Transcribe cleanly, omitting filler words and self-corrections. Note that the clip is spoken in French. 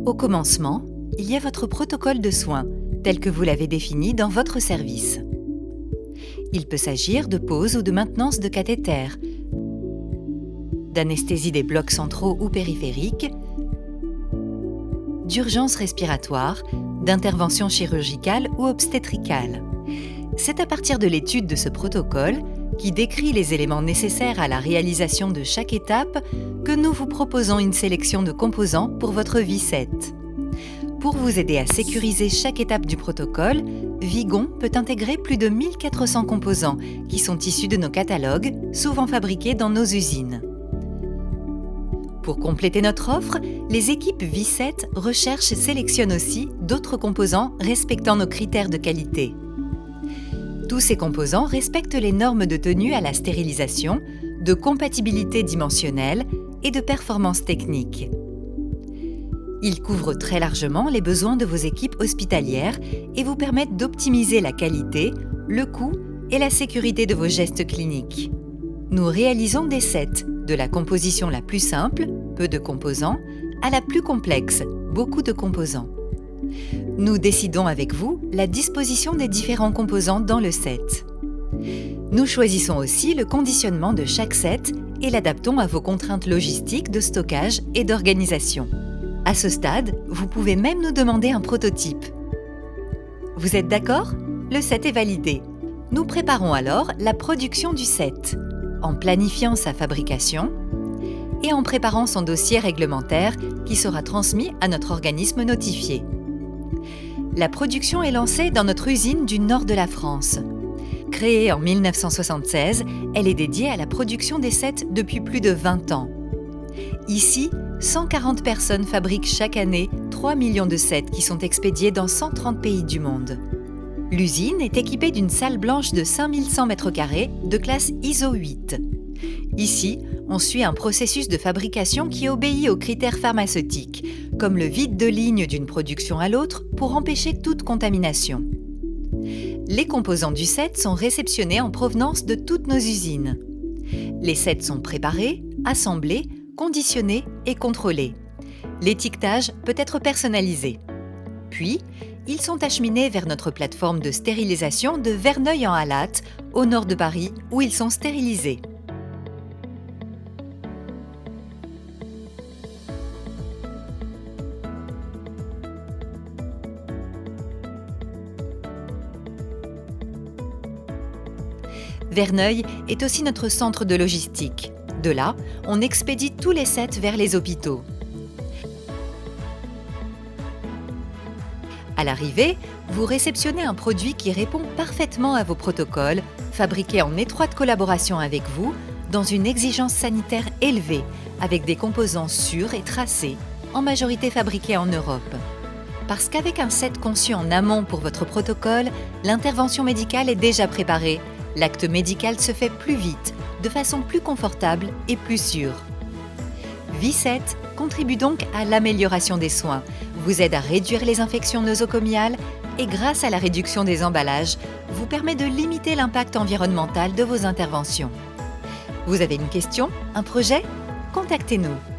Au commencement, il y a votre protocole de soins, tel que vous l'avez défini dans votre service. Il peut s'agir de pose ou de maintenance de cathéter, d'anesthésie des blocs centraux ou périphériques, d'urgence respiratoire, d'intervention chirurgicale ou obstétricale. C'est à partir de l'étude de ce protocole, qui décrit les éléments nécessaires à la réalisation de chaque étape, que nous vous proposons une sélection de composants pour votre V7. Pour vous aider à sécuriser chaque étape du protocole, Vigon peut intégrer plus de 1400 composants qui sont issus de nos catalogues, souvent fabriqués dans nos usines. Pour compléter notre offre, les équipes V7 recherchent et sélectionnent aussi d'autres composants respectant nos critères de qualité. Tous ces composants respectent les normes de tenue à la stérilisation, de compatibilité dimensionnelle et de performance technique. Ils couvrent très largement les besoins de vos équipes hospitalières et vous permettent d'optimiser la qualité, le coût et la sécurité de vos gestes cliniques. Nous réalisons des sets, de la composition la plus simple, peu de composants, à la plus complexe, beaucoup de composants. Nous décidons avec vous la disposition des différents composants dans le set. Nous choisissons aussi le conditionnement de chaque set et l'adaptons à vos contraintes logistiques de stockage et d'organisation. À ce stade, vous pouvez même nous demander un prototype. Vous êtes d'accord? Le set est validé. Nous préparons alors la production du set, en planifiant sa fabrication et en préparant son dossier réglementaire qui sera transmis à notre organisme notifié. La production est lancée dans notre usine du nord de la France. Créée en 1976, elle est dédiée à la production des sets depuis plus de 20 ans. Ici, 140 personnes fabriquent chaque année 3 millions de sets qui sont expédiés dans 130 pays du monde. L'usine est équipée d'une salle blanche de 5100 m² de classe ISO 8. Ici, on suit un processus de fabrication qui obéit aux critères pharmaceutiques, comme le vide de ligne d'une production à l'autre pour empêcher toute contamination. Les composants du set sont réceptionnés en provenance de toutes nos usines. Les sets sont préparés, assemblés, conditionnés et contrôlés. L'étiquetage peut être personnalisé. Puis, ils sont acheminés vers notre plateforme de stérilisation de Verneuil-en-Halatte, au nord de Paris, où ils sont stérilisés. Verneuil est aussi notre centre de logistique. De là, on expédie tous les sets vers les hôpitaux. À l'arrivée, vous réceptionnez un produit qui répond parfaitement à vos protocoles, fabriqué en étroite collaboration avec vous, dans une exigence sanitaire élevée, avec des composants sûrs et tracés, en majorité fabriqués en Europe. Parce qu'avec un set conçu en amont pour votre protocole, l'intervention médicale est déjà préparée. L'acte médical se fait plus vite, de façon plus confortable et plus sûre. V7 contribue donc à l'amélioration des soins, vous aide à réduire les infections nosocomiales et grâce à la réduction des emballages, vous permet de limiter l'impact environnemental de vos interventions. Vous avez une question, un projet? Contactez-nous.